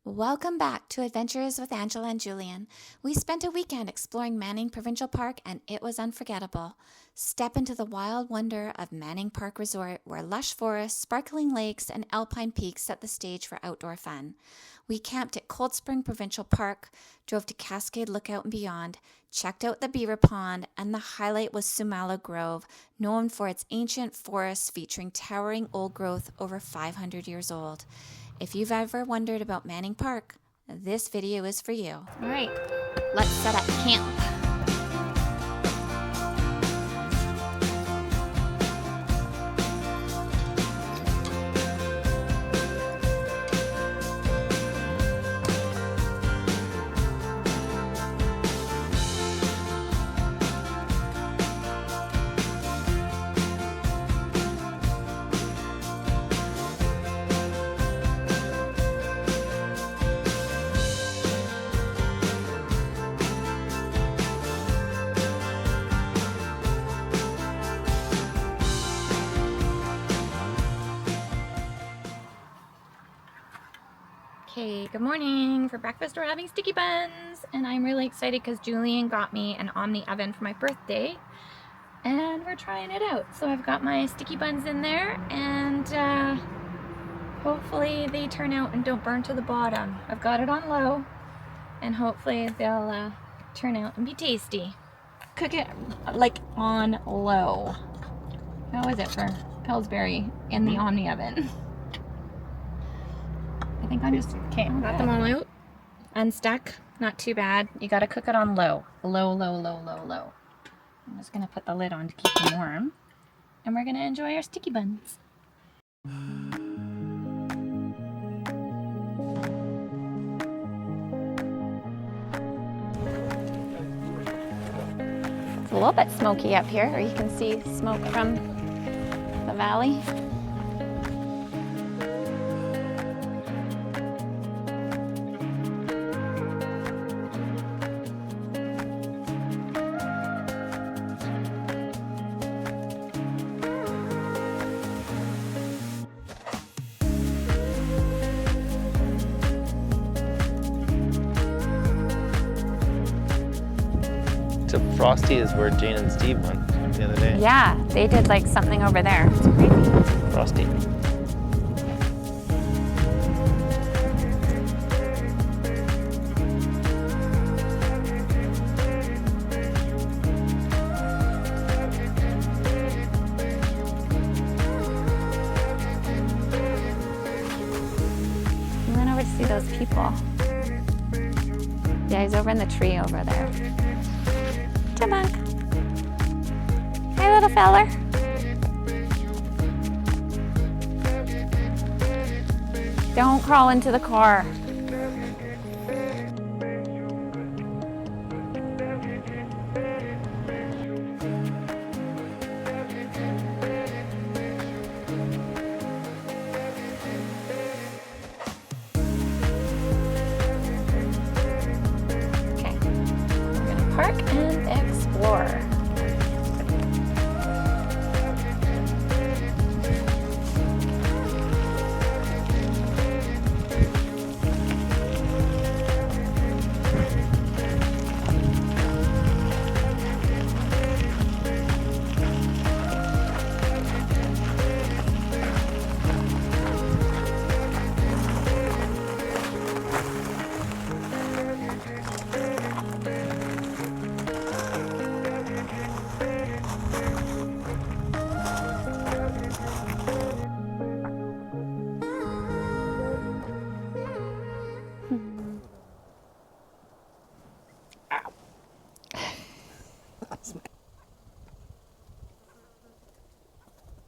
Welcome back to Adventures with Angela and Julian. We spent a weekend exploring Manning Provincial Park and it was unforgettable. Step into the wild wonder of Manning Park Resort where lush forests, sparkling lakes, and alpine peaks set the stage for outdoor fun. We camped at Coldspring Provincial Park, drove to Cascade Lookout and beyond, checked out the Beaver Pond, and the highlight was SUMALLO Grove, known for its ancient forests featuring towering old growth over 500 years old. If you've ever wondered about Manning Park, this video is for you. All right, let's set up camp. Okay, good morning. For breakfast we're having sticky buns and I'm really excited because Julian got me an OMNI oven for my birthday and we're trying it out. So I've got my sticky buns in there and hopefully they turn out and don't burn to the bottom. I've got it on low and hopefully they'll turn out and be tasty. Cook it like on low. How is it for PILLSBURY in the OMNI oven? I think I'm just, okay, got them all out, unstuck, not too bad. You gotta cook it on low. Low, low, low, low, low. I'm just gonna put the lid on to keep them warm. And we're gonna enjoy our sticky buns. It's a little bit smoky up here, or you can see smoke from the valley. To Frosty is where Jane and Steve went the other day. Yeah, they did like something over there. It's crazy. Frosty. We went over to see those people. Yeah, he's over in the tree over there. Chipmunk. Hey, little feller. Don't crawl into the car. Okay, we're gonna park and explore.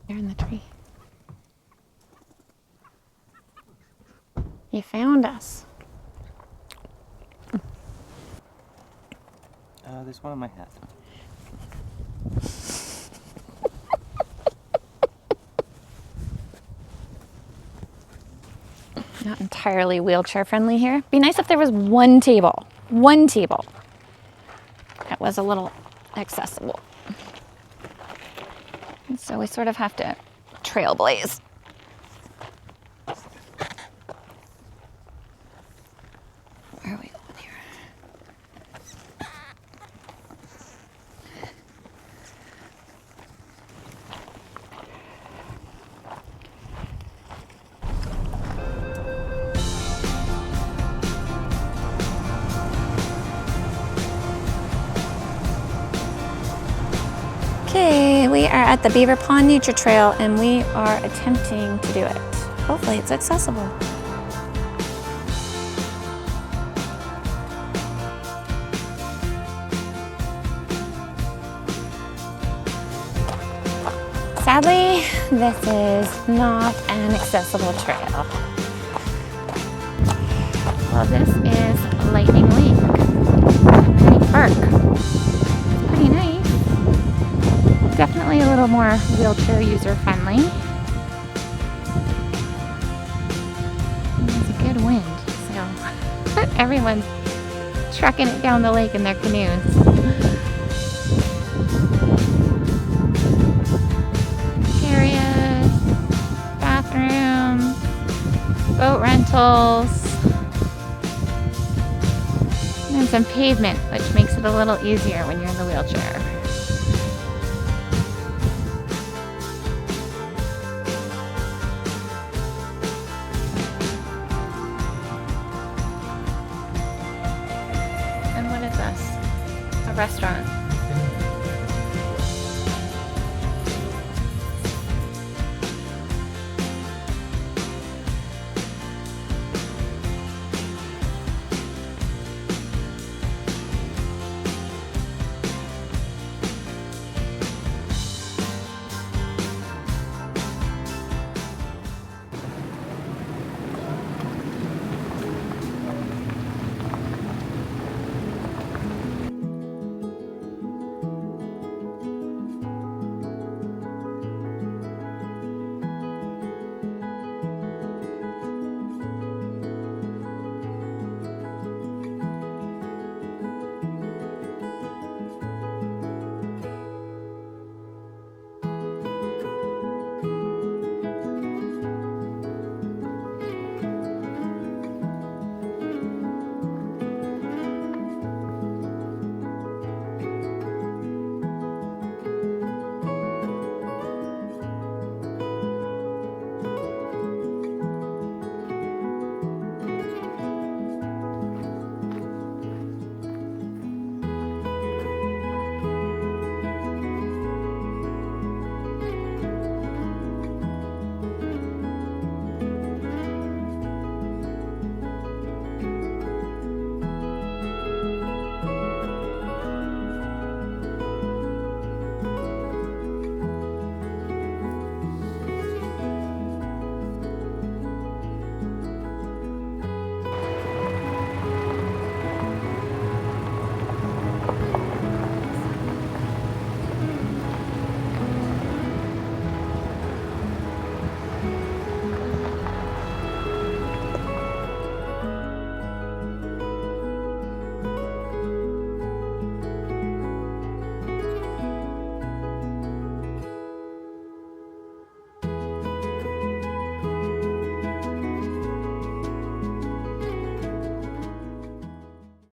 They're in the tree. You found us. There's one in my hat. Not entirely wheelchair friendly here. Be nice if there was one table. One table. That was a little accessible. And so we sort of have to trailblaze. are at the Beaver Pond Nature Trail and we are attempting to do it. Hopefully it's accessible. Sadly, this is not an accessible trail. Well, this is Lightning Lake Park. Pretty nice. Definitely a little more wheelchair user friendly. There's a good wind, so everyone's trucking it down the lake in their canoes. Areas, bathrooms, boat rentals, and some pavement, which makes it a little easier when you're in the wheelchair. And what is this? A restaurant.